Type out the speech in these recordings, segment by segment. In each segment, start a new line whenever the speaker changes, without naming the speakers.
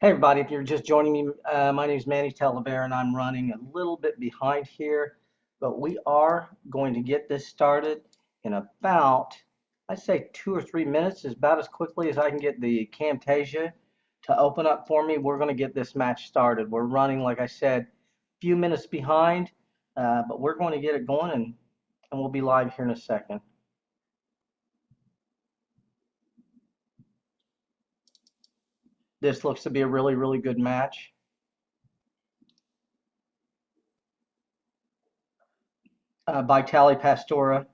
Hey everybody, if you're just joining me, my name is Manny Talavera and I'm running a little bit behind here, but we are going to get this started in about, I'd say 2 or 3 minutes, is about as quickly as I can get the Camtasia to open up for me. We're going to get this match started. We're running, like I said, a few minutes behind, but we're going to get it going and we'll be live here in a second. This looks to be a really, really good match. Vitaliy Pastura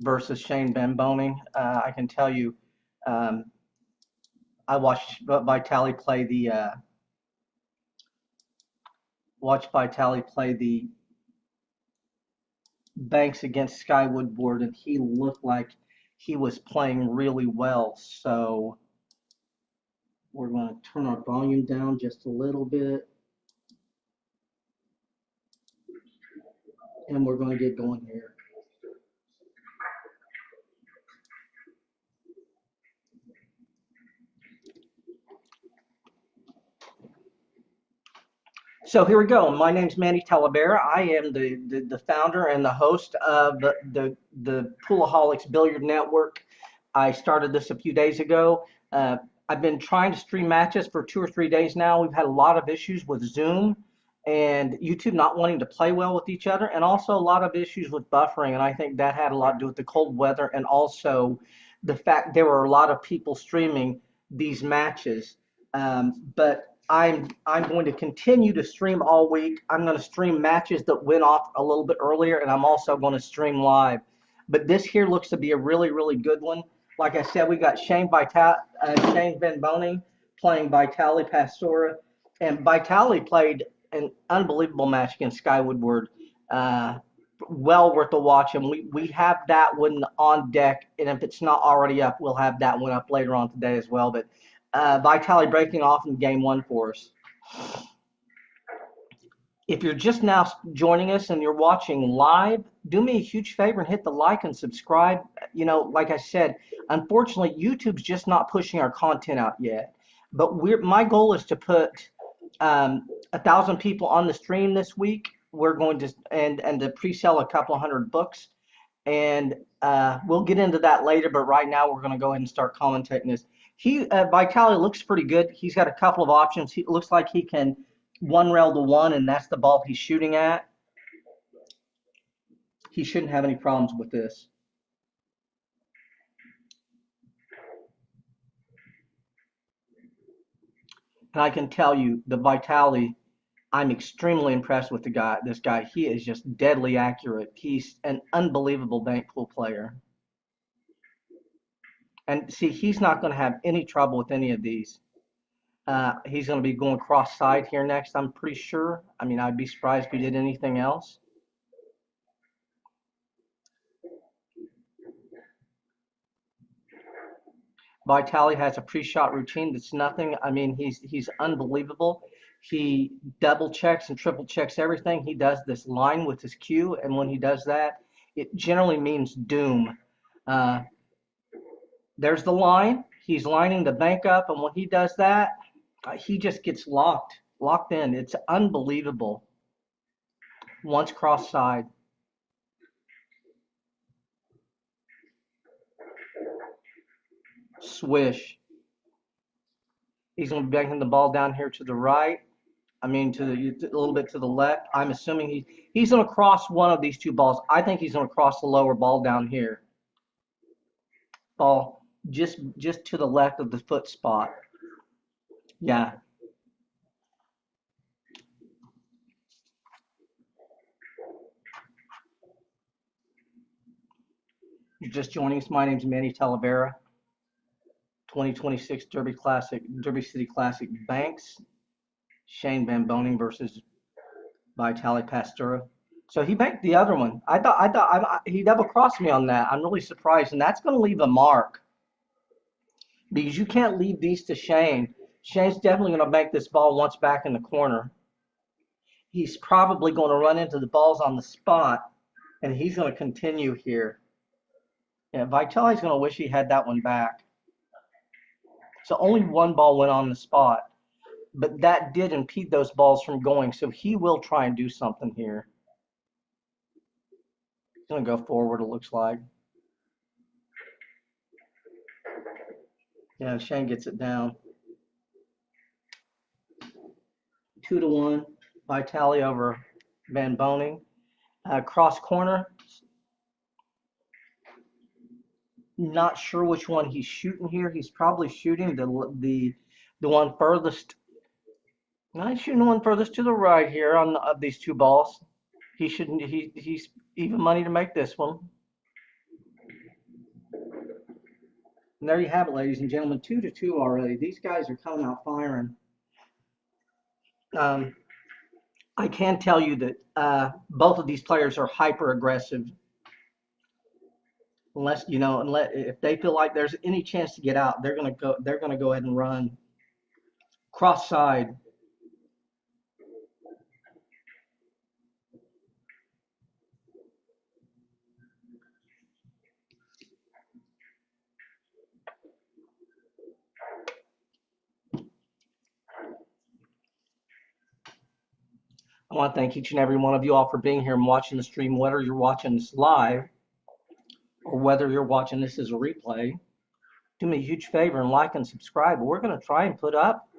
versus Shane Van Boening. I can tell you, um, I watched Vitaliy play the Banks against Skywood board, and he looked like he was playing really well. So we're going to turn our volume down just a little bit, and we're going to get going here. So here we go. My name's Manny Talavera. I am the founder and the host of the Poolaholics Billiard Network. I started this a few days ago. I've been trying to stream matches for 2 or 3 days now. We've had a lot of issues with Zoom and YouTube not wanting to play well with each other, and also a lot of issues with buffering. And I think that had a lot to do with the cold weather and also the fact there were a lot of people streaming these matches. But I'm going to continue to stream all week. I'm going to stream matches that went off a little bit earlier, and I'm also going to stream live. But this here looks to be a really, really good one. Like I said, we got Shane Van Boening playing Vitaliy Pastura, and Vitaliy played an unbelievable match against Skywood. Uh, well worth a watch, and we have that one on deck, and if it's not already up, we'll have that one up later on today as well. But Vitaliy breaking off in game one for us. If you're just now joining us and you're watching live, do me a huge favor and hit the like and subscribe. You know, like I said, unfortunately, YouTube's just not pushing our content out yet. But my goal is to put 1,000 people on the stream this week. We're going to and to pre-sell a couple of hundred books, and we'll get into that later. But right now, we're going to go ahead and start commentating this. Vitaliy looks pretty good. He's got a couple of options. He looks like he can one rail to one, and that's the ball he's shooting at. He shouldn't have any problems with this. And I can tell you, the Vitaliy, I'm extremely impressed with this guy. He is just deadly accurate. He's an unbelievable bank pool player. And see, he's not going to have any trouble with any of these. He's going to be going cross-side here next, I'm pretty sure. I mean, I'd be surprised if he did anything else. Vitaliy has a pre-shot routine that's nothing. I mean, he's unbelievable. He double checks and triple checks everything. He does this line with his cue, and when he does that, it generally means doom. Uh, there's the line. He's lining the bank up, and when he does that, he just gets locked in. It's unbelievable. Once cross side. Swish. He's going to be banging the ball down here to the right. I mean, a little bit to the left. I'm assuming he's going to cross one of these two balls. I think he's going to cross the lower ball down here. Ball just to the left of the foot spot. Yeah. You're just joining us. My name's Manny Talavera. 2026 Derby City Classic Banks. Shane Van Boening versus Vitaliy Pastura. So he banked the other one. He double crossed me on that. I'm really surprised, and that's going to leave a mark because you can't leave these to Shane. Shane's definitely going to bank this ball once back in the corner. He's probably going to run into the balls on the spot, and he's going to continue here. Yeah, Vitali's going to wish he had that one back. So only one ball went on the spot, but that did impede those balls from going. So he will try and do something here. He's going to go forward, it looks like. Yeah, Shane gets it down. 2-1, Vitaliy over Van Boening. Cross corner. Not sure which one he's shooting here. He's probably shooting the one furthest. No, he's shooting the one furthest to the right here on of these two balls. He shouldn't. He's even money to make this one. And there you have it, ladies and gentlemen. 2-2 already. These guys are coming out firing. I can tell you that both of these players are hyper aggressive. Unless if they feel like there's any chance to get out, they're gonna go. They're gonna go ahead and run cross side. I want to thank each and every one of you all for being here and watching the stream, whether you're watching this live or whether you're watching this as a replay. Do me a huge favor and like and subscribe. We're going to try and put up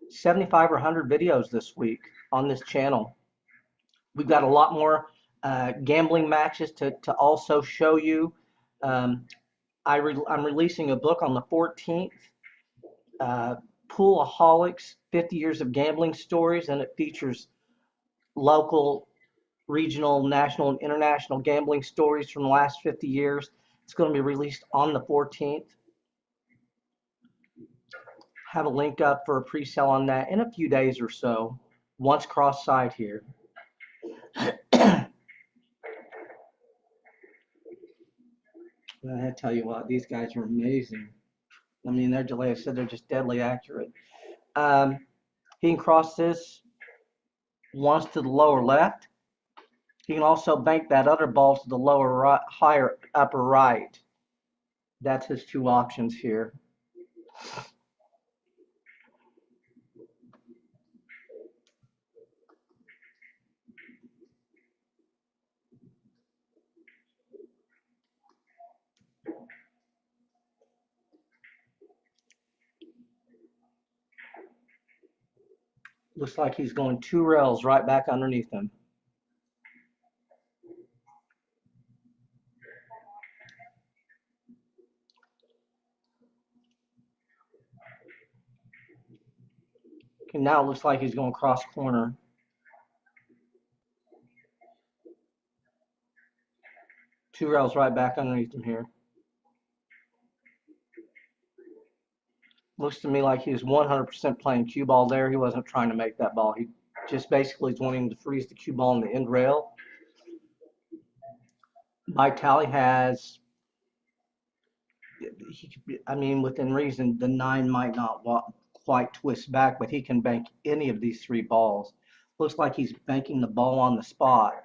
75 or 100 videos this week on this channel. We've got a lot more gambling matches to also show you. I'm releasing a book on the 14th, Poolaholics, 50 Years of Gambling Stories, and it features local, regional, national, and international gambling stories from the last 50 years. It's going to be released on the 14th. Have a link up for a pre-sale on that in a few days or so, once cross-side here. I tell you what, these guys are amazing. I mean, like I said, they're just deadly accurate. He can cross this once to the lower left. He can also bank that other ball to the lower right, higher upper right. That's his two options here. Looks like he's going 2 rails right back underneath him. Okay, now it looks like he's going cross corner. Two rails right back underneath him here. Looks to me like he was 100% playing cue ball there. He wasn't trying to make that ball. He just basically is wanting to freeze the cue ball in the end rail. Vitaliy has, I mean, within reason, the 9 might not quite twist back, but he can bank any of these 3 balls. Looks like he's banking the ball on the spot.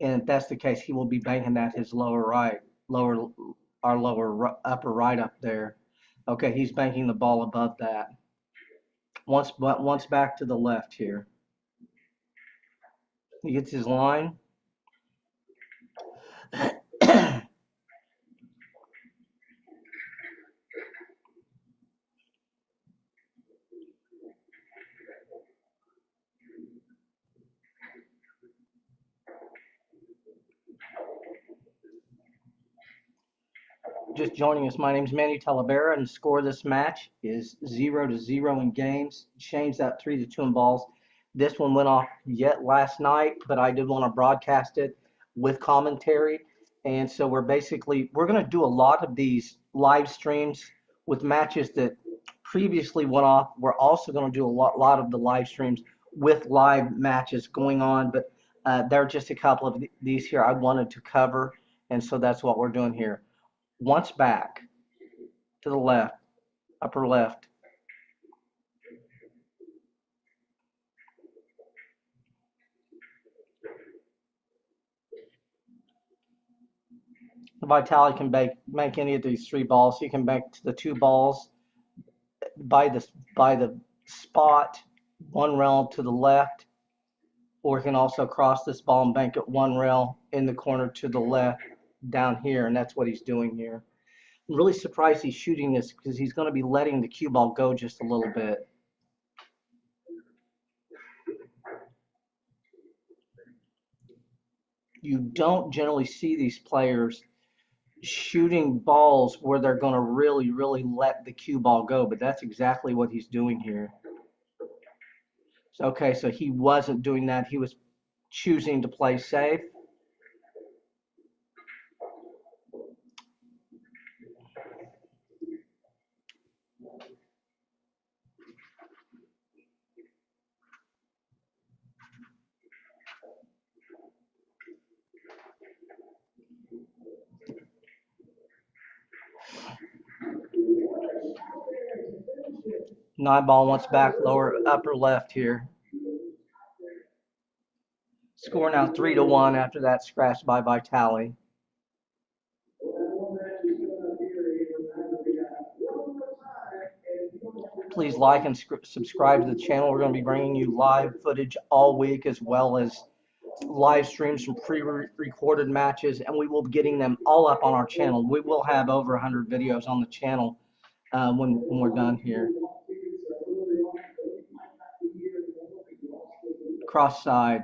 And if that's the case, he will be banking that his lower right, upper right up there. Okay, he's banking the ball above that. Once back to the left here. He gets his line. Just joining us, my name is Manny Talavera, and the score of this match is 0-0 in games. Shane's that 3-2 in balls. This one went off yet last night, but I did want to broadcast it with commentary. And so we're going to do a lot of these live streams with matches that previously went off. We're also going to do a lot of the live streams with live matches going on, but there are just a couple of these here I wanted to cover, and so that's what we're doing here. Once back to the left, upper left. Vitaliy can make any of these 3 balls. He can bank to the 2 balls by the spot, one rail to the left, or he can also cross this ball and bank it one rail in the corner to the left down here, and that's what he's doing here. I'm really surprised he's shooting this because he's going to be letting the cue ball go just a little bit. You don't generally see these players shooting balls where they're going to really, really let the cue ball go, but that's exactly what he's doing here. So, okay, so he wasn't doing that. He was choosing to play safe. Nine ball wants back lower upper left here. Score now 3-1 after that scratch by Vitaliy. Please like and subscribe to the channel. We're going to be bringing you live footage all week, as well as live streams from pre-recorded matches, and we will be getting them all up on our channel. We will have over 100 videos on the channel when we're done here. Cross side.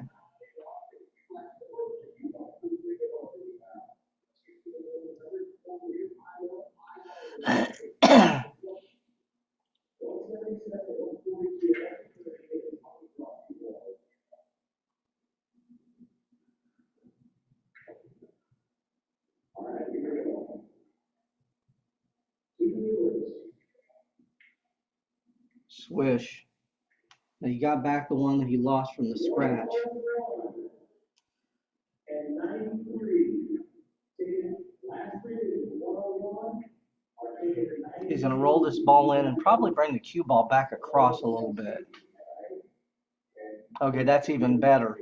Swish. Now he got back the one that he lost from the scratch. He's going to roll this ball in and probably bring the cue ball back across a little bit. Okay, that's even better.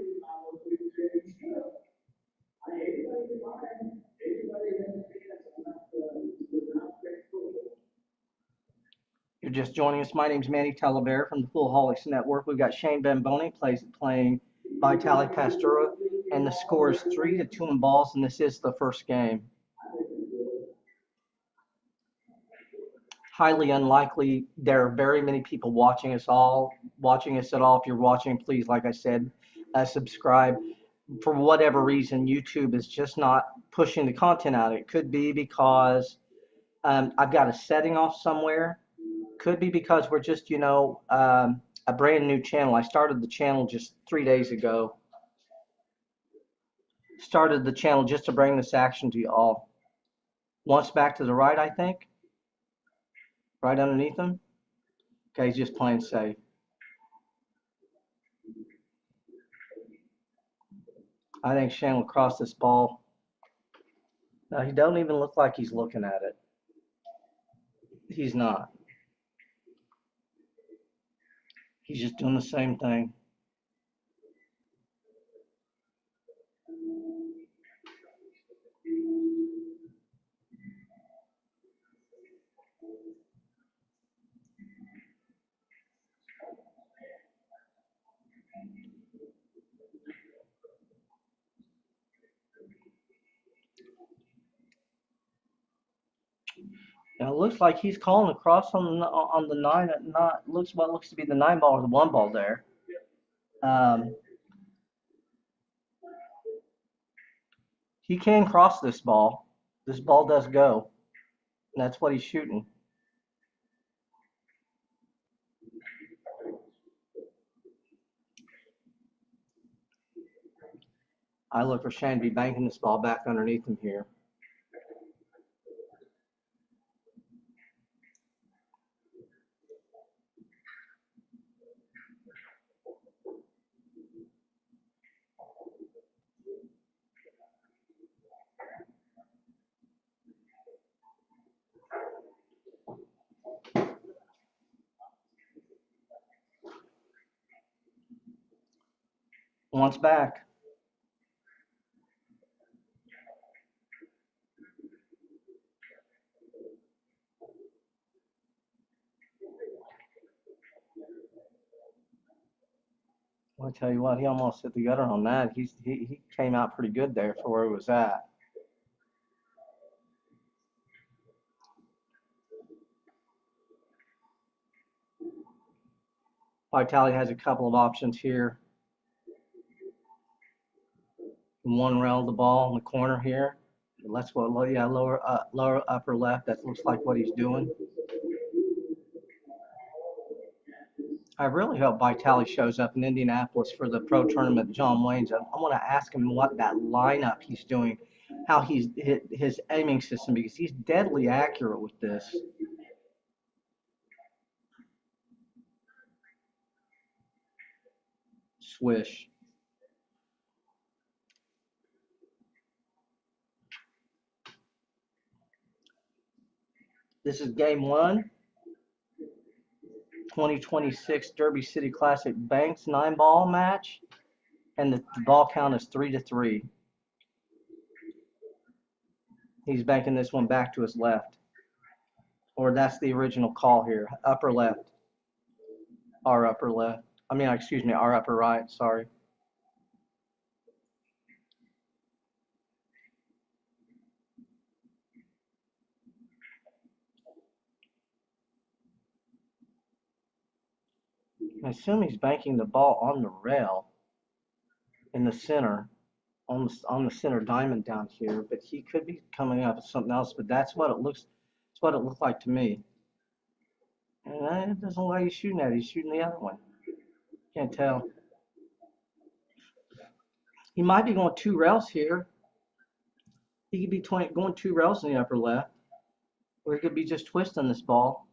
You're just joining us. My name's Vitaliy from the Poolaholics Network. We've got Shane Boening playing Vitaliy Pastura, and the score is 3-2 in balls, and this is the first game. Highly unlikely there are very many people watching us at all. If you're watching, please, like I said, subscribe. For whatever reason, YouTube is just not pushing the content out. It could be because I've got a setting off somewhere. Could be because we're just, a brand new channel. I started the channel just 3 days ago. Started the channel just to bring this action to you all. Once back to the right, I think. Right underneath him. Okay, he's just playing safe. I think Shane will cross this ball. No, he don't even look like he's looking at it. He's not. He's just doing the same thing. Now it looks like he's calling across on the nine. Looks to be the 9 ball or the 1 ball there. He can cross this ball. This ball does go. And that's what he's shooting. I look for Shane to be banking this ball back underneath him here. Once back. I'll tell you what, he almost hit the gutter on that. He came out pretty good there for where he was at. Vitaliy has a couple of options here. One rail of the ball in the corner here. That's what, yeah, lower upper left. That looks like what he's doing. I really hope Vitaliy shows up in Indianapolis for the pro tournament, John Wayne's. I want to ask him what that lineup he's doing, how he's hit his aiming system, because he's deadly accurate with this. Swish. This is game one, 2026 Derby City Classic Banks 9-ball match, and the ball count is 3-3. He's banking this one back to his left, or that's the original call here, upper left, our upper left. I mean, excuse me, our upper right. Sorry. I assume he's banking the ball on the rail in the center, on the center diamond down here, but he could be coming up with something else. But that's what it looks. That's what it looked like to me. And it doesn't look like he's shooting at. He's shooting the other one. Can't tell. He might be going 2 rails here. He could be going 2 rails in the upper left, or he could be just twisting this ball.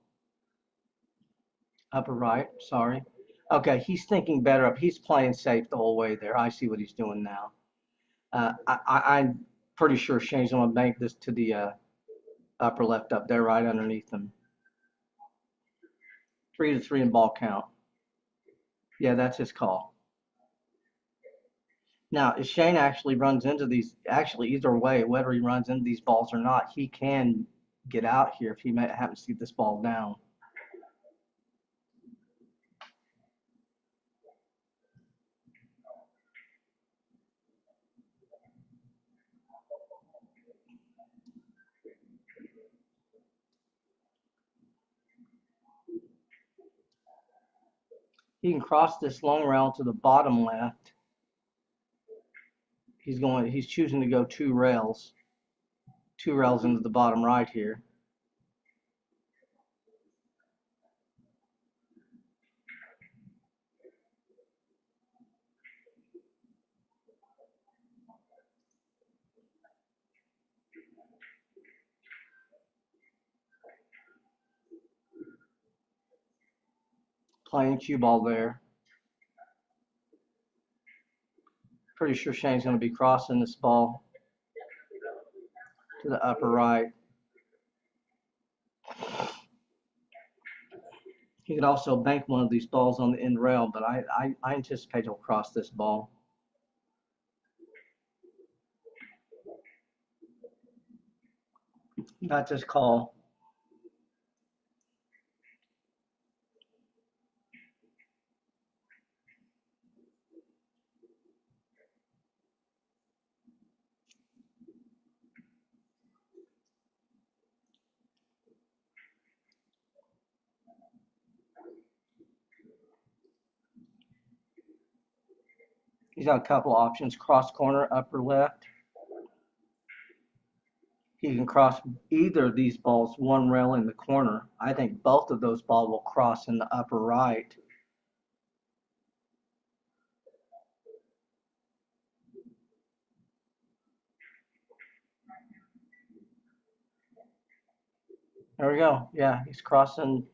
Upper right. Sorry. Okay, he's thinking better up. He's playing safe the whole way there. I see what he's doing now. I'm pretty sure Shane's going to bank this to the upper left up there, right underneath him. 3-3 in ball count. Yeah, that's his call. Now, if Shane actually runs into these, actually either way, whether he runs into these balls or not, he can get out here if he happens to get this ball down. He can cross this long rail to the bottom left. He's choosing to go 2 rails into the bottom right here. Playing cue ball there. Pretty sure Shane's going to be crossing this ball to the upper right. He could also bank one of these balls on the end rail, but I anticipate he'll cross this ball. That's his call. He's got a couple options: cross corner, upper left. He can cross either of these balls, one rail in the corner. I think both of those balls will cross in the upper right. There we go. Yeah, he's crossing.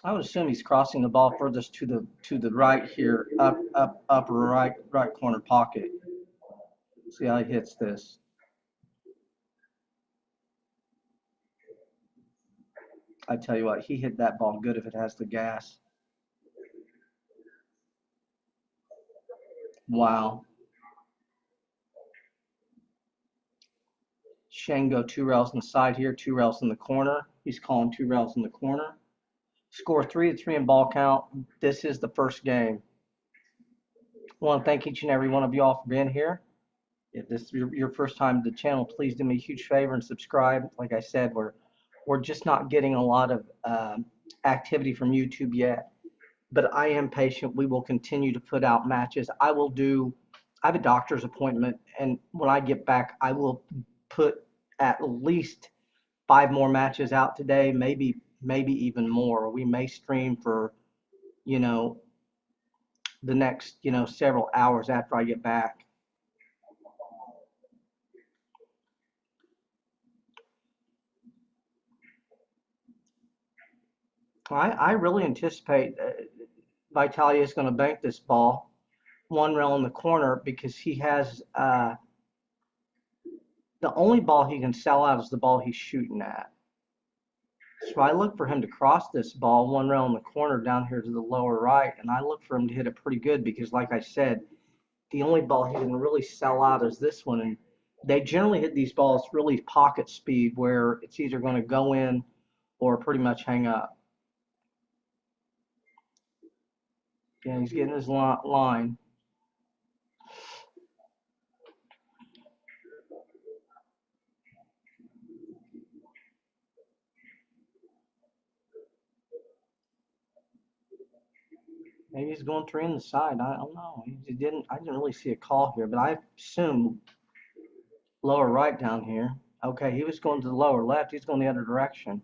I would assume he's crossing the ball furthest to the right here, upper right corner pocket. See how he hits this. I tell you what, he hit that ball good if it has the gas. Wow. Shane go 2 rails on the side here, 2 rails in the corner. He's calling 2 rails in the corner. Score 3-3 in ball count. This is the first game. I want to thank each and every one of you all for being here. If this is your first time to the channel, please do me a huge favor and subscribe. Like I said, we're just not getting a lot of activity from YouTube yet, but I am patient. We will continue to put out matches. I have a doctor's appointment, and when I get back, I will put at least 5 more matches out today, maybe even more. We may stream for, the next, several hours after I get back. I really anticipate Vitaliy is going to bank this ball 1 rail in the corner because he has the only ball he can sell out is the ball he's shooting at. So I look for him to cross this ball 1 rail in the corner down here to the lower right, and I look for him to hit it pretty good because, like I said, the only ball he can really sell out is this one, and they generally hit these balls really pocket speed where it's either going to go in or pretty much hang up. Yeah, he's getting his line. Maybe he's going 3 in the side. I don't know. I didn't really see a call here, but I assume lower right down here. Okay, he was going to the lower left. He's going the other direction.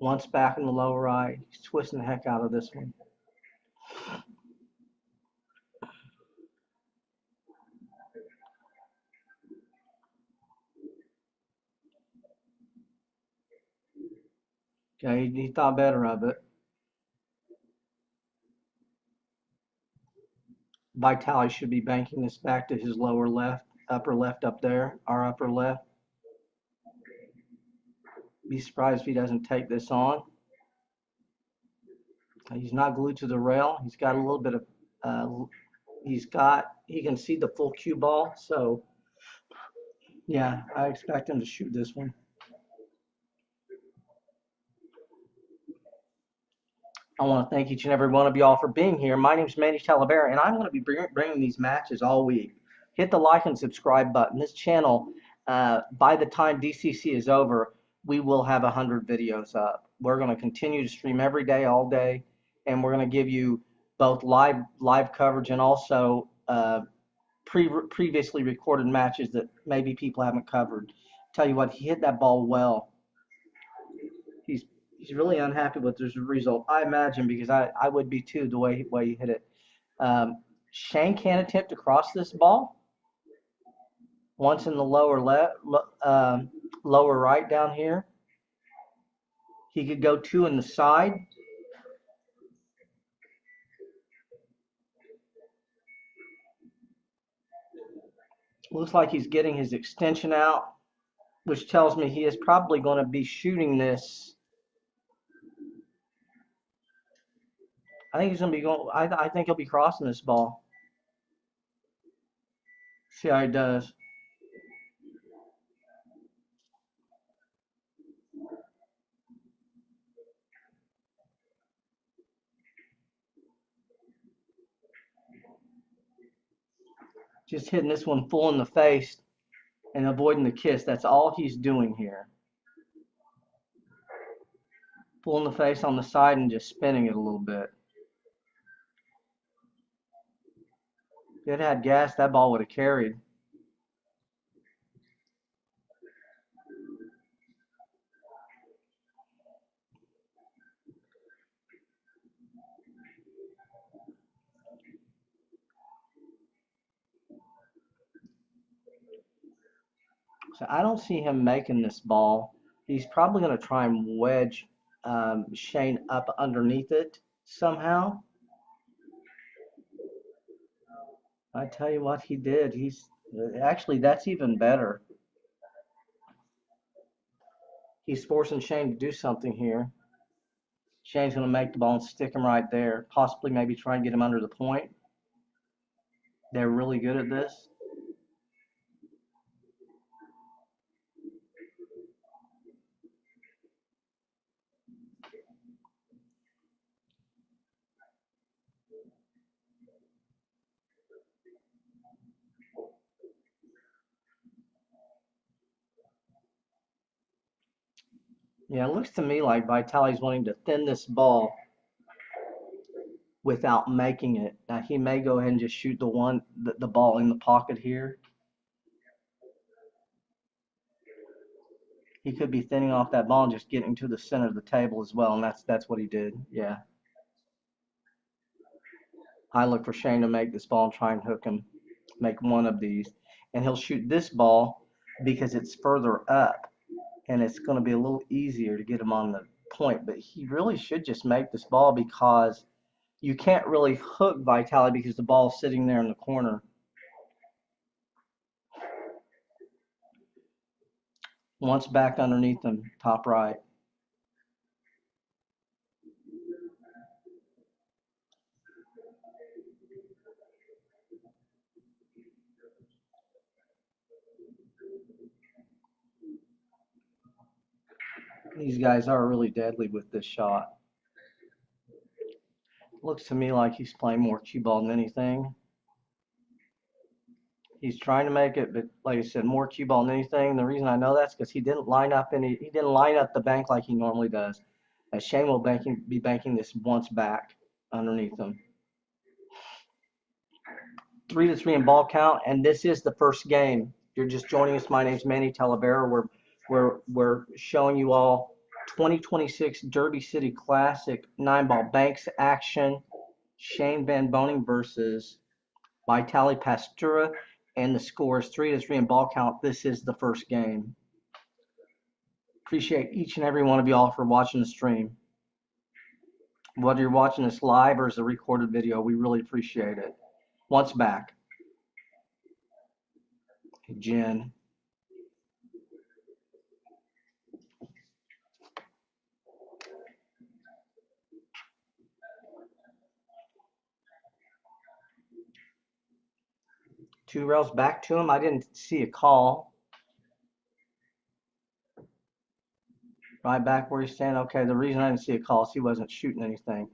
Once back in the lower right. He's twisting the heck out of this one. Okay, he thought better of it. Vitaliy should be banking this back to his lower left, upper left up there, our upper left. Be surprised if he doesn't take this on. He's not glued to the rail. He's got a little bit of, he can see the full cue ball. So, yeah, I expect him to shoot this one. I want to thank each and every one of you all for being here. My name is Vitaliy, and I'm going to be bringing these matches all week. Hit the like and subscribe button. This channel, by the time DCC is over, we will have 100 videos up. We're going to continue to stream every day, all day, and we're going to give you both live coverage and also previously recorded matches that maybe people haven't covered. Tell you what, he hit that ball well. He's really unhappy with this result, I imagine, because I would be too, the way he hit it. Shane can attempt to cross this ball. Once in the lower left, lower right down here. He could go 2 in the side. Looks like he's getting his extension out, which tells me he is probably going to be shooting this. I think he's going to be going. I think he'll be crossing this ball. See how he does. Just hitting this one full in the face and avoiding the kiss. That's all he's doing here. Full in the face on the side and just spinning it a little bit. If it had gas, that ball would have carried. So I don't see him making this ball. He's probably going to try and wedge Shane up underneath it somehow. I tell you what he did. He's actually that's even better. He's forcing Shane to do something here. Shane's going to make the ball and stick him right there. Possibly maybe try and get him under the point. They're really good at this. Yeah, it looks to me like Vitali's wanting to thin this ball without making it. Now he may go ahead and just shoot the ball in the pocket here. He could be thinning off that ball and just getting to the center of the table as well, and that's what he did. Yeah. I look for Shane to make this ball and try and hook him, make one of these. And he'll shoot this ball because it's further up and it's going to be a little easier to get him on the point. But he really should just make this ball because you can't really hook Vitaliy because the ball's sitting there in the corner. Once back underneath him, top right. These guys are really deadly with this shot. Looks to me like he's playing more cue ball than anything. He's trying to make it, but like I said, more cue ball than anything. And the reason I know that's because he didn't line up the bank like he normally does. As Shane will be banking this once back underneath him. 3-3 in ball count, and this is the first game. If you're just joining us, my name's Manny Talavera. We're showing you all 2026 Derby City Classic 9-ball banks action. Shane Van Boening versus Vitaliy Pastura, and the score is 3-3 in ball count. This is the first game. Appreciate each and every one of y'all for watching the stream. Whether you're watching this live or as a recorded video, we really appreciate it. Once back. Jen. Two rails back to him. I didn't see a call. Right back where he's standing. Okay, the reason I didn't see a call is he wasn't shooting anything.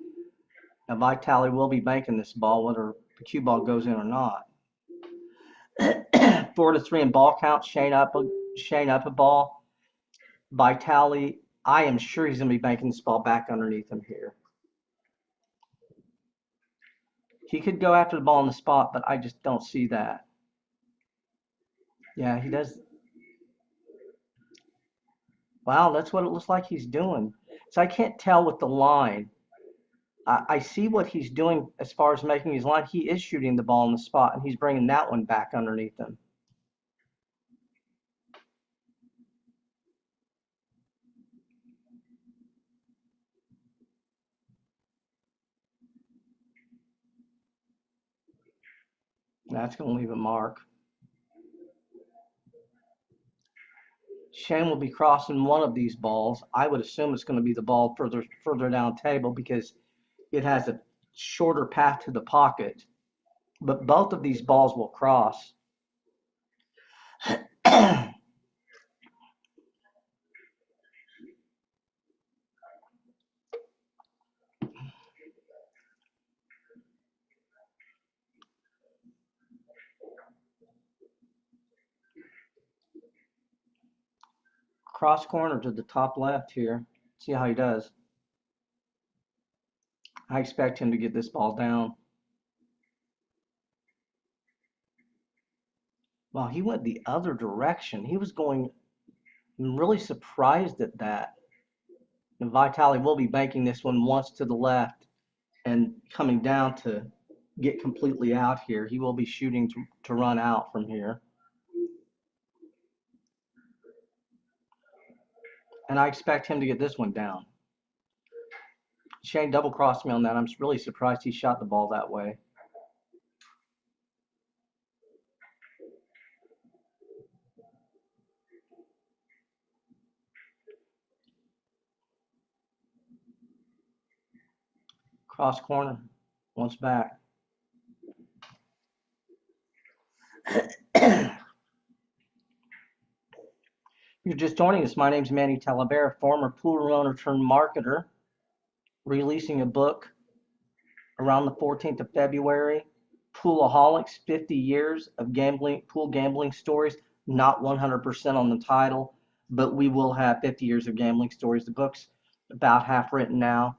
Now Vitaliy will be banking this ball, whether the cue ball goes in or not. 4-3 in ball count. Shane up a ball. Vitaliy, I am sure he's going to be banking this ball back underneath him here. He could go after the ball on the spot, but I just don't see that. Yeah, he does. Wow, that's what it looks like he's doing. So I can't tell with the line. I see what he's doing as far as making his line. He is shooting the ball on the spot, and he's bringing that one back underneath him. That's going to leave a mark. Shane will be crossing one of these balls. I would assume it's going to be the ball further down table because it has a shorter path to the pocket. But both of these balls will cross. Cross corner to the top left here. See how he does. I expect him to get this ball down. Well, he went the other direction. He was going, I'm really surprised at that. And Vitaliy will be banking this one once to the left and coming down to get completely out here. He will be shooting to run out from here. And I expect him to get this one down. Shane double crossed me on that. I'm really surprised he shot the ball that way. Cross corner. Once back. You're just joining us. My name's Manny Talibera, former pool room owner turned marketer, releasing a book around the 14th of February. Poolaholics, 50 years of gambling, pool gambling stories. Not 100% on the title, but we will have 50 years of gambling stories. The book's about half written now.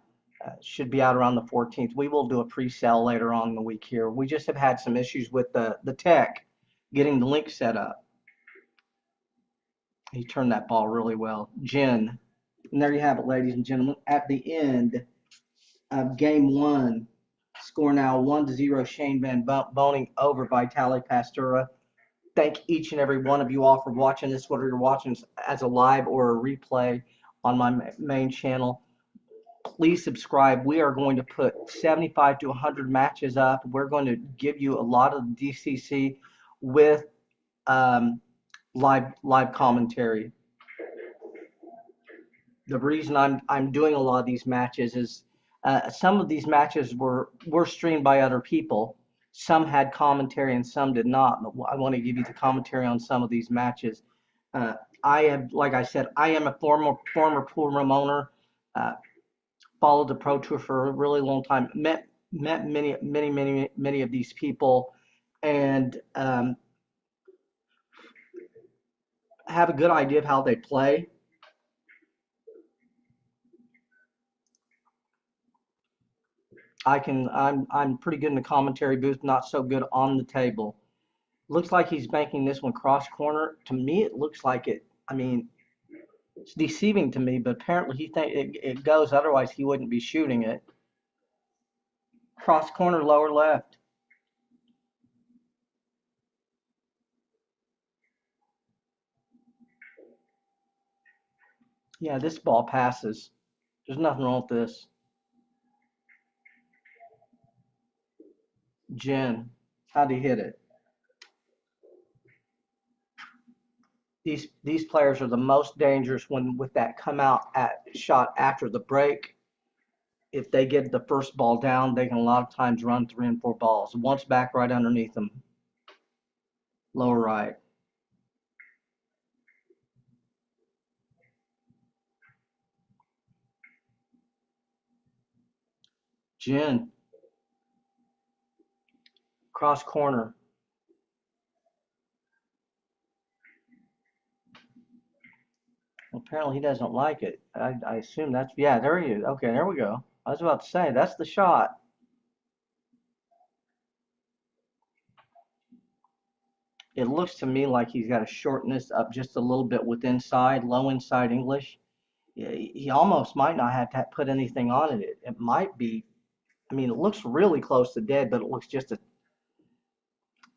Should be out around the 14th. We will do a pre-sale later on in the week here. We just have had some issues with the tech getting the link set up. He turned that ball really well. Jen. And there you have it, ladies and gentlemen. At the end of game one, score now 1-0 Shane Van Boening over Vitaliy Pastura. Thank each and every one of you all for watching this, whether you're watching as a live or a replay on my main channel. Please subscribe. We are going to put 75 to 100 matches up. We're going to give you a lot of DCC with live commentary. The reason I'm doing a lot of these matches is some of these matches were streamed by other people. Some had commentary and some did not. But I want to give you the commentary on some of these matches. I have, like I said, I am a former pool room owner. Followed the Pro Tour for a really long time. Met many of these people, and have a good idea of how they play. I'm pretty good in the commentary booth, not so good on the table. Looks like he's banking this one cross corner. To me, it looks like it. I mean, it's deceiving to me, but apparently he thinks it goes. Otherwise, he wouldn't be shooting it. Cross corner, lower left. Yeah, this ball passes. There's nothing wrong with this. Jen, how'd he hit it? These players are the most dangerous when with that come out at shot after the break. If they get the first ball down, they can a lot of times run 3 and 4 balls. Once back right underneath them. Lower right. Jen. Cross corner. Apparently he doesn't like it. I assume that's, yeah, there he is. Okay, there we go. I was about to say, that's the shot. It looks to me like he's got to shorten this up just a little bit with inside, low inside English. He almost might not have to put anything on it. It might be, I mean, it looks really close to dead, but it looks just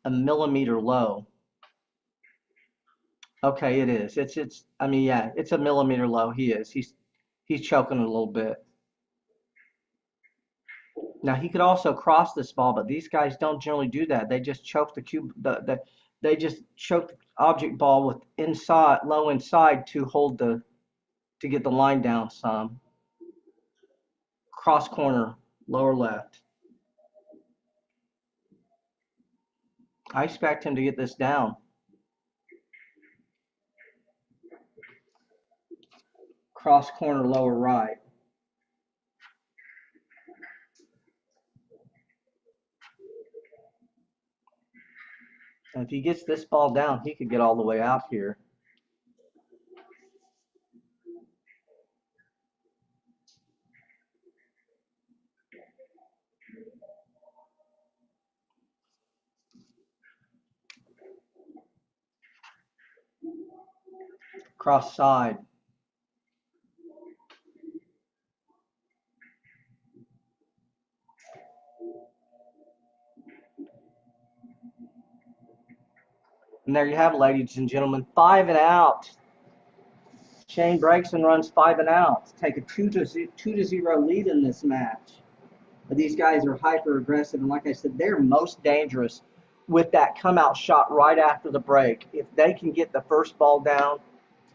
a millimeter low. Okay, it is. I mean, yeah, it's a millimeter low. He's choking a little bit. Now he could also cross this ball, but these guys don't generally do that. They just choke the cube. They just choke the object ball with inside, low inside to hold to get the line down some. Cross corner, lower left. I expect him to get this down. Cross corner, lower right. And if he gets this ball down, he could get all the way out here. Cross side. And there you have it, ladies and gentlemen. 5 and out. Shane breaks and runs 5 and out. Take a 2-0 lead in this match. But these guys are hyper aggressive, and like I said, they're most dangerous with that come out shot right after the break. If they can get the first ball down,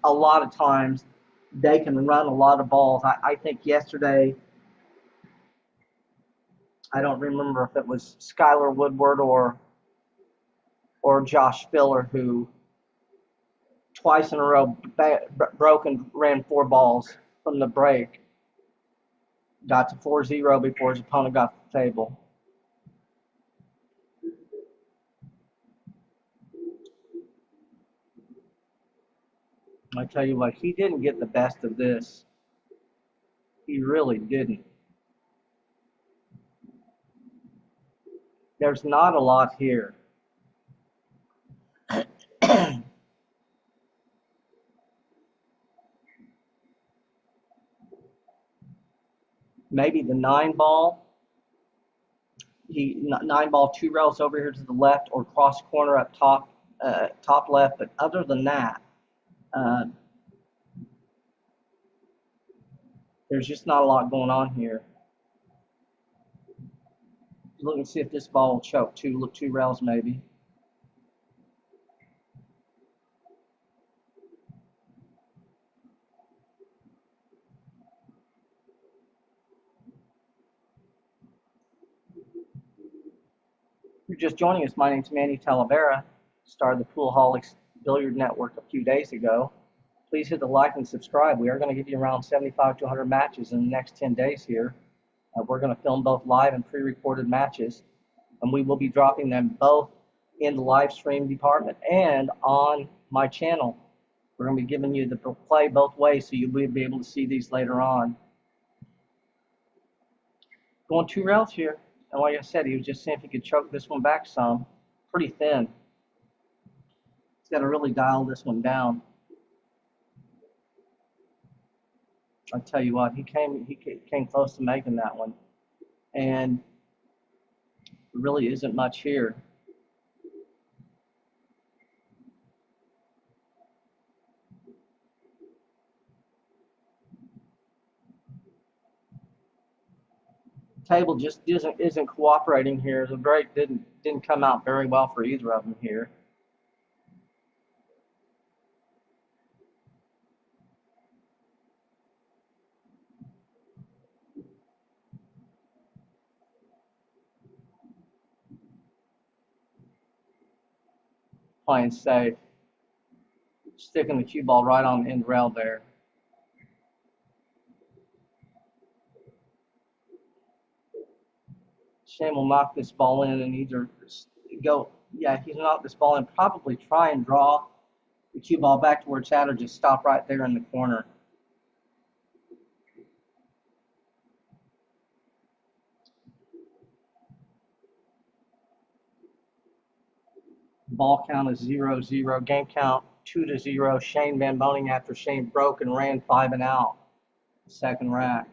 a lot of times they can run a lot of balls. I think yesterday I don't remember if it was Skylar Woodward or Josh Filler who twice in a row broke and ran 4 balls from the break, got to 4-0 before his opponent got to the table. I tell you what, he didn't get the best of this. He really didn't. There's not a lot here. Maybe the 9 ball. 9 ball, 2 rails over here to the left or cross corner up top, top left. But other than that, uh, there's just not a lot going on here. Look and see if this ball will choke 2 rails maybe. If you're just joining us, my name's Manny Talavera. Started the Poolaholics Billiard Network a few days ago. Please hit the like and subscribe. We are going to give you around 75 to 100 matches in the next 10 days here. We're going to film both live and pre-recorded matches, and we will be dropping them both in the live stream department and on my channel. We're going to be giving you the play both ways, so you'll be able to see these later on. Going 2 rails here. And like I said, he was just seeing if he could choke this one back some. Pretty thin. He's got to really dial this one down. I tell you what, he came close to making that one. And there really isn't much here. Table just isn't cooperating here. The break didn't come out very well for either of them here. Playing safe, sticking the cue ball right on the end rail there. Shane will knock this ball in and either go, yeah, he's knocked this ball in, probably try and draw the cue ball back to where it's at or just stop right there in the corner. Ball count is 0-0. Game count 2-0. Shane Van Boening after Shane broke and ran 5 and out. Second rack.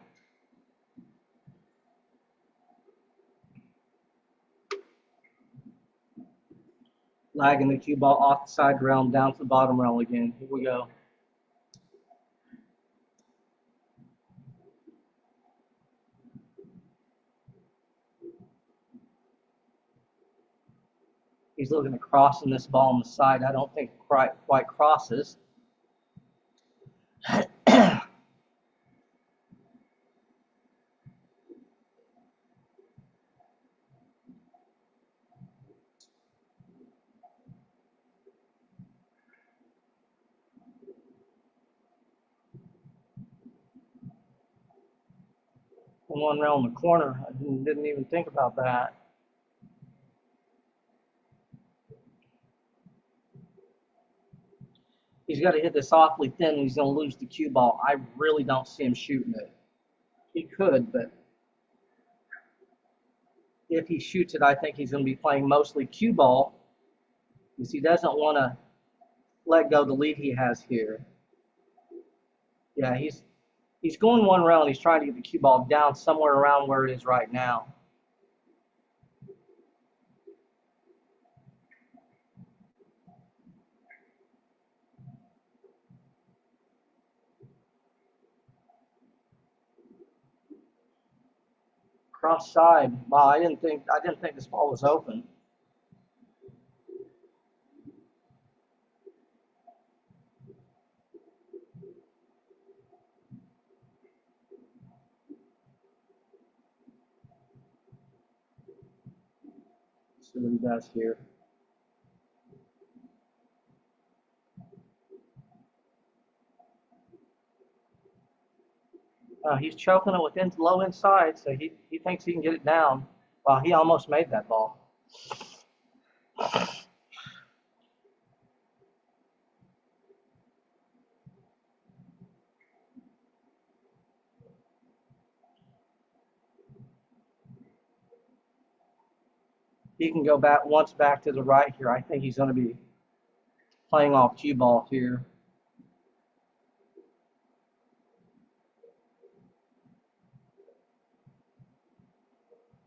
Lagging the cue ball off the side rail and down to the bottom rail again. Here we go. He's looking at crossing this ball on the side. I don't think quite crosses. One rail in the corner. I didn't even think about that. He's got to hit this awfully thin and he's going to lose the cue ball. I really don't see him shooting it. He could, but if he shoots it, I think he's going to be playing mostly cue ball because he doesn't want to let go the lead he has here. Yeah, he's going 1 rail and he's trying to get the cue ball down somewhere around where it is right now. Cross side. Wow, I didn't think this ball was open. see what he does here. He's choking it with low inside, so he thinks he can get it down. Wow, he almost made that ball. He can go back once back to the right here. I think he's going to be playing off cue ball here.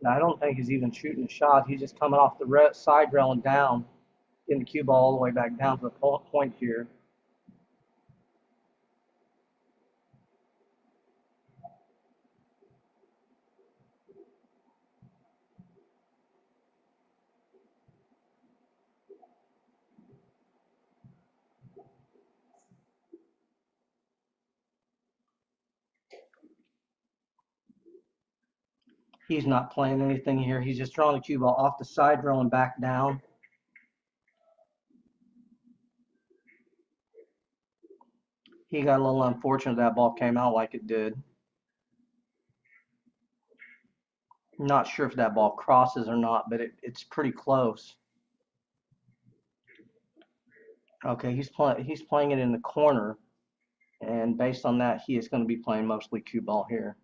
Now, I don't think he's even shooting a shot. He's just coming off the side rail and down, getting the cue ball all the way back down to the point here. He's not playing anything here. He's just throwing the cue ball off the side rail and back down. He got a little unfortunate that ball came out like it did. Not sure if that ball crosses or not, but it's pretty close. Okay, he's playing it in the corner, and based on that, he is going to be playing mostly cue ball here.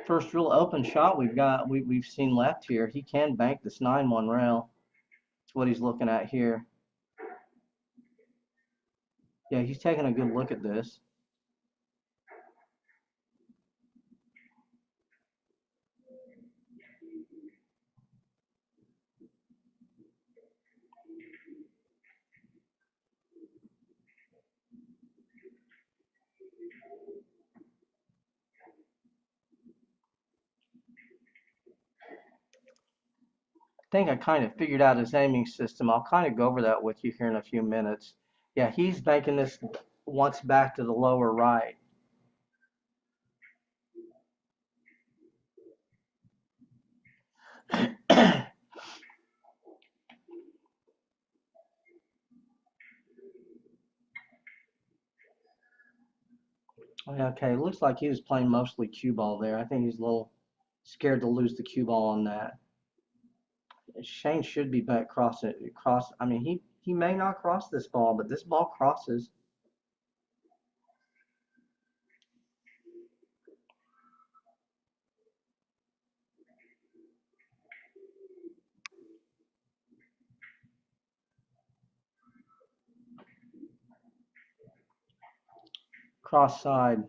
First real open shot we've seen left here. He can bank this 9-1 rail. That's what he's looking at here. Yeah, he's taking a good look at this. I think I kind of figured out his aiming system. I'll kind of go over that with you here in a few minutes. Yeah, he's banking this once back to the lower right. Okay, looks like he was playing mostly cue ball there. I think he's a little scared to lose the cue ball on that. Shane should be back cross. I mean, he may not cross this ball, but this ball crosses. Cross side. I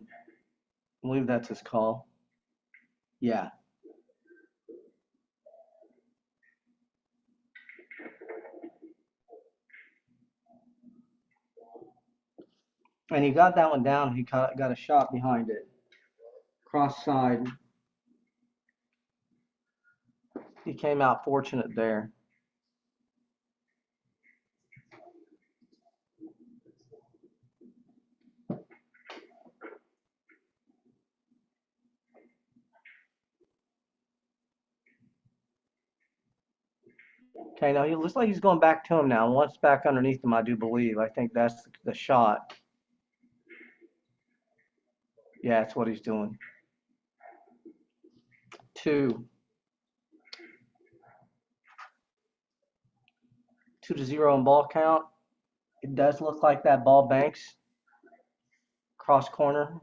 believe that's his call. Yeah. And he got that one down. He got a shot behind it. Cross side. He came out fortunate there. Okay, now he looks like he's going back to him now. Once back underneath him, I do believe. I think that's the shot. Yeah, that's what he's doing. 2. 2-0 in ball count. It does look like that ball banks cross corner.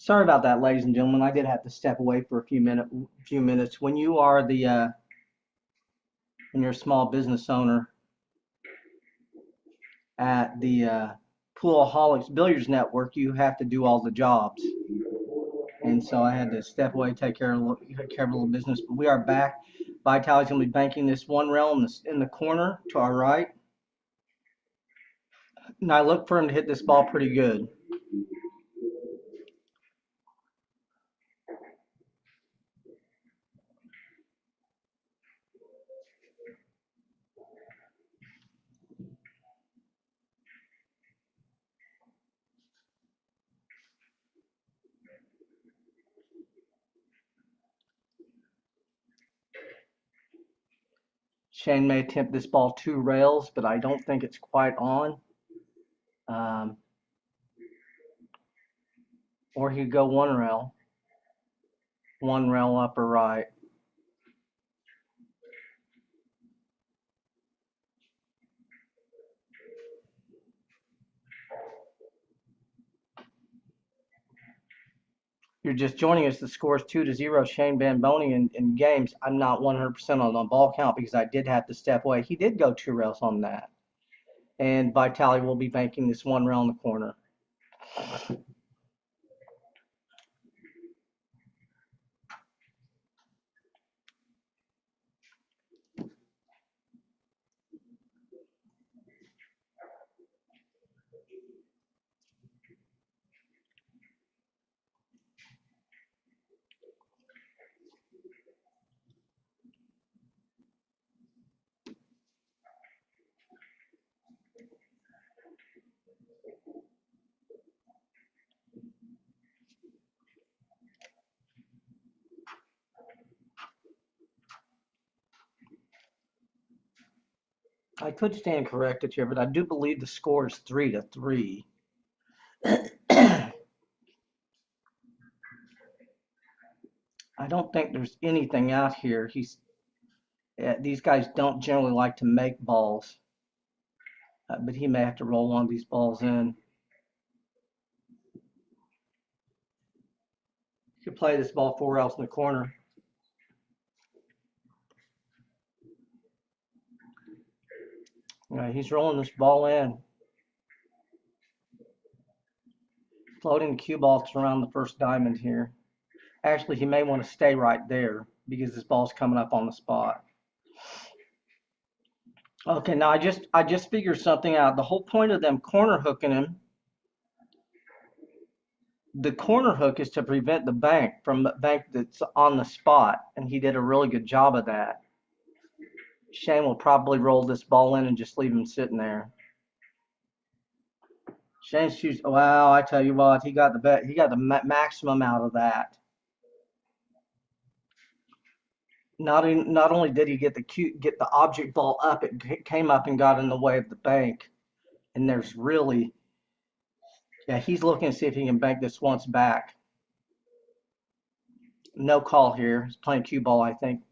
Sorry about that, ladies and gentlemen. I did have to step away for a few minutes. When you are when you're a small business owner at the Poolaholics Billiards Network, you have to do all the jobs. And so I had to step away, take care of a little business. But we are back. Vitaly's going to be banking this one rail in the corner to our right. And I look for him to hit this ball pretty good. Shane may attempt this ball 2 rails, but I don't think it's quite on. Or he could go 1 rail upper right. You're just joining us, the score is 2-0. Shane Van Boening in games. I'm not 100% on the ball count because I did have to step away. He did go 2 rails on that. And Vitaliy will be banking this 1 rail in the corner. I could stand corrected here, but I do believe the score is 3-3. I don't think there's anything out here. These guys don't generally like to make balls, but he may have to roll one of these balls in. He could play this ball 4 rails in the corner. He's rolling this ball in. Floating the cue ball to around the first diamond here. Actually, he may want to stay right there because this ball's coming up on the spot. Okay, now I just figured something out. The whole point of them corner hooking him, the corner hook is to prevent the bank from the bank that's on the spot, and he did a really good job of that. Shane will probably roll this ball in and just leave him sitting there. Shane's choosing. Wow, I tell you what, he got the maximum out of that. Not only did he get the object ball up, it came up and got in the way of the bank. And there's really, yeah, he's looking to see if he can bank this once back. No call here. He's playing cue ball, I think.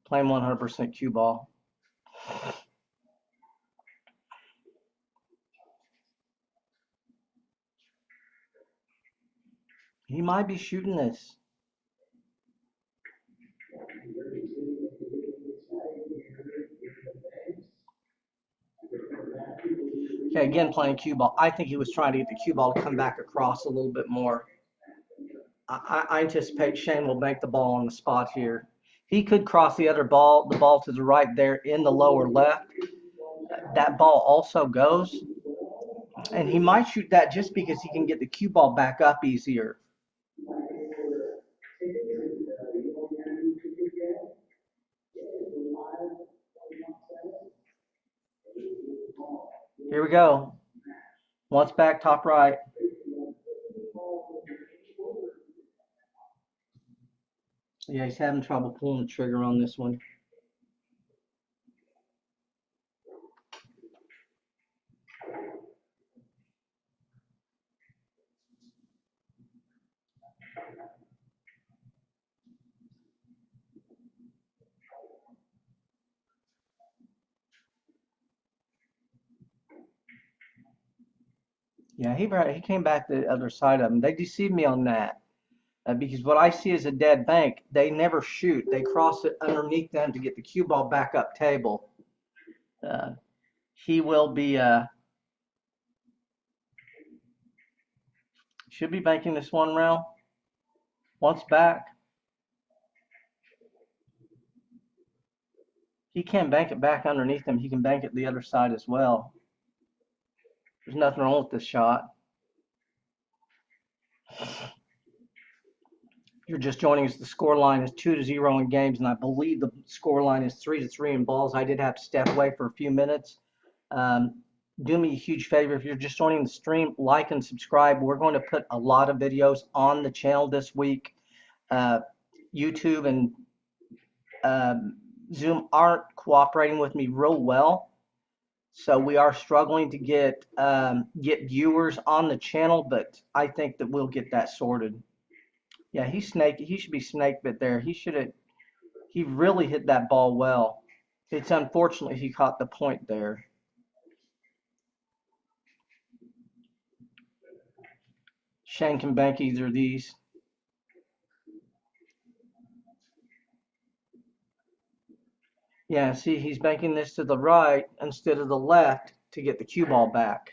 Playing 100% cue ball. He might be shooting this. Okay, again playing cue ball. I think he was trying to get the cue ball to come back across a little bit more. I anticipate Shane will bank the ball on the spot here. He could cross the ball to the right there in the lower left. That ball also goes. And he might shoot that just because he can get the cue ball back up easier. Here we go. Once back, top right. Yeah, he's having trouble pulling the trigger on this one. Yeah, he came back to the other side of them. They deceived me on that. Because what I see as a dead bank, they never shoot. They cross it underneath them to get the cue ball back up table. Uh, he will be, should be banking this one round. Once back, he can bank it back underneath him. He can bank it the other side as well. There's nothing wrong with this shot. You're just joining us, the score line is 2-0 in games, and I believe the score line is 3-3 in balls. I did have to step away for a few minutes. Do me a huge favor, if you're just joining the stream, like and subscribe. We're going to put a lot of videos on the channel this week. YouTube and Zoom aren't cooperating with me real well, so we are struggling to get viewers on the channel, but I think that we'll get that sorted. Yeah, he should be snake bit there. He really hit that ball well. It's unfortunate he caught the point there. Shane can bank either of these. Yeah, see, he's banking this to the right instead of the left to get the cue ball back.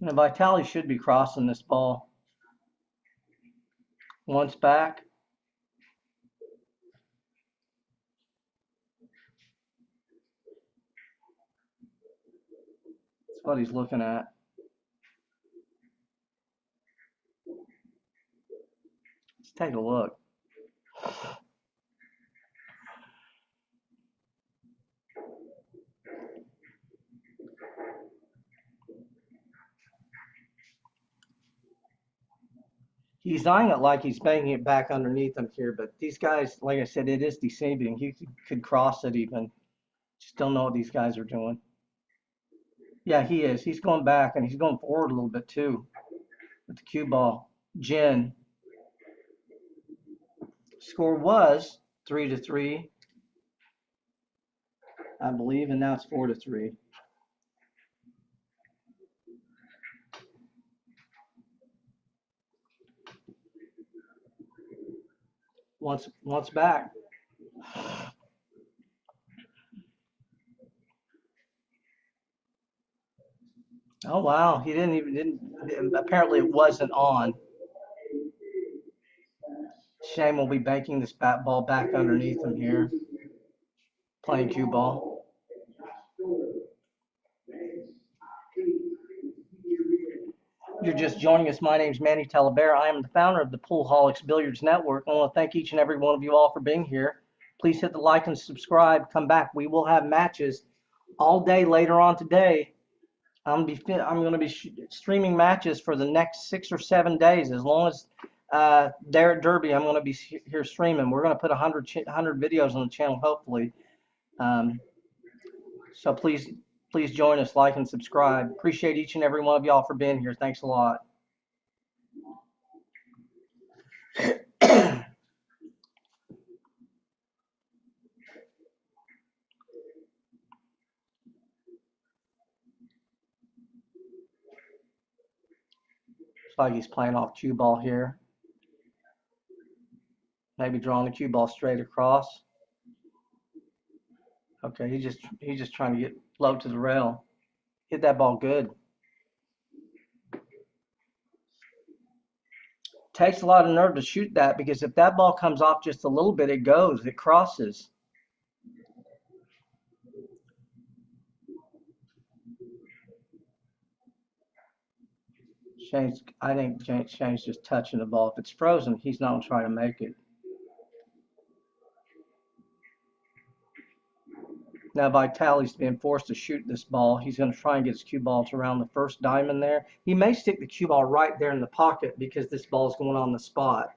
And Vitaliy should be crossing this ball. Once back. That's what he's looking at. Let's take a look. He's eyeing it like he's banging it back underneath him here, but these guys, like I said, it is deceiving. He could cross it even. Just don't know what these guys are doing. Yeah, he is. He's going back, and he's going forward a little bit too with the cue ball. Jen. Score was 3-3, I believe, and now it's 4-3. Once back. Oh wow, he didn't apparently it wasn't on. Shane will be banking this bat ball back underneath him here. Playing cue ball. You're just joining us. My name is Manny Talibera. I am the founder of the Poolaholics Billiards Network. I want to thank each and every one of you all for being here. Please hit the like and subscribe. Come back. We will have matches all day later on today. I'm going to be streaming matches for the next 6 or 7 days. As long as they're at Derby, I'm going to be here streaming. We're going to put 100 videos on the channel, hopefully. So please join us, like and subscribe. Appreciate each and every one of y'all for being here. Thanks a lot. Looks like he's playing off cue ball here. Maybe drawing the cue ball straight across. Okay, he's just trying to get low to the rail. Hit that ball good. Takes a lot of nerve to shoot that, because if that ball comes off just a little bit, it goes, it crosses. I think Shane's just touching the ball. If it's frozen, he's not trying to make it. Now Vitali's being forced to shoot this ball. He's going to try and get his cue ball to around the first diamond there. He may stick the cue ball right there in the pocket because this ball is going on the spot.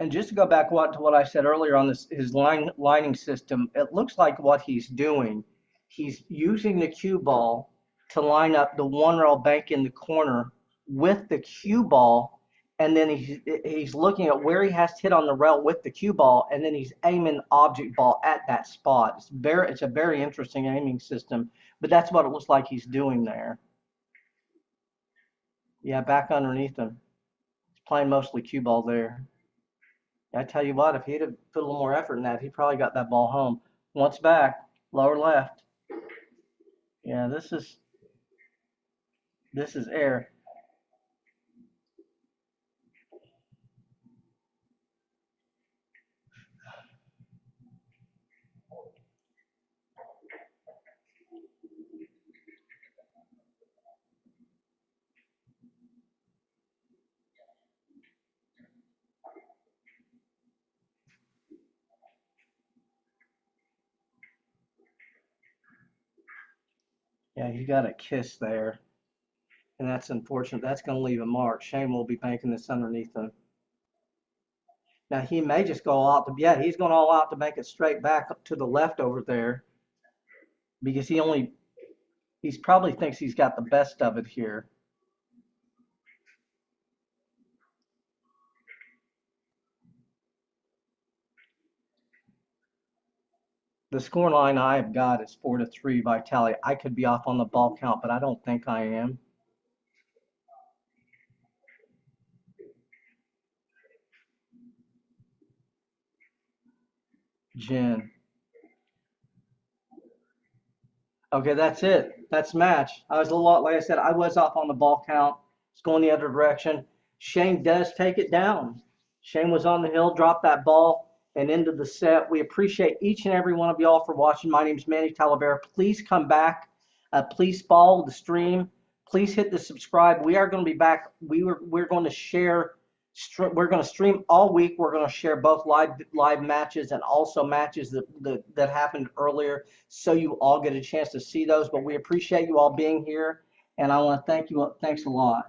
And just to go back to what I said earlier on this his lining system, it looks like what he's doing, he's using the cue ball to line up the one rail bank in the corner with the cue ball, and then he's looking at where he has to hit on the rail with the cue ball, and then he's aiming object ball at that spot. It's a very interesting aiming system, but that's what it looks like he's doing there. Yeah, back underneath him. He's playing mostly cue ball there. I tell you what, if he'd have put a little more effort in that, he probably got that ball home. Once back, lower left. Yeah, this is air. Yeah, he got a kiss there, and that's unfortunate. That's going to leave a mark. Shane will be banking this underneath him. Now he may just go all out to yeah, he's going all out to make it straight back up to the left over there because he's probably thinks he's got the best of it here. The score line I have got is 4-3 Vitaliy. I could be off on the ball count, but I don't think I am. Jen. Okay, that's it. That's match. I was a lot, like I said, I was off on the ball count. It's going the other direction. Shane does take it down. Shane was on the hill, dropped that ball, and into the set. We appreciate each and every one of y'all for watching. My name is Manny Talavera. Please come back. Please follow the stream. Please hit the subscribe. We are going to be back. We're going to share. We're going to stream all week. We're going to share both live matches and also matches that happened earlier, so you all get a chance to see those. But we appreciate you all being here, and I want to thank you. Thanks a lot.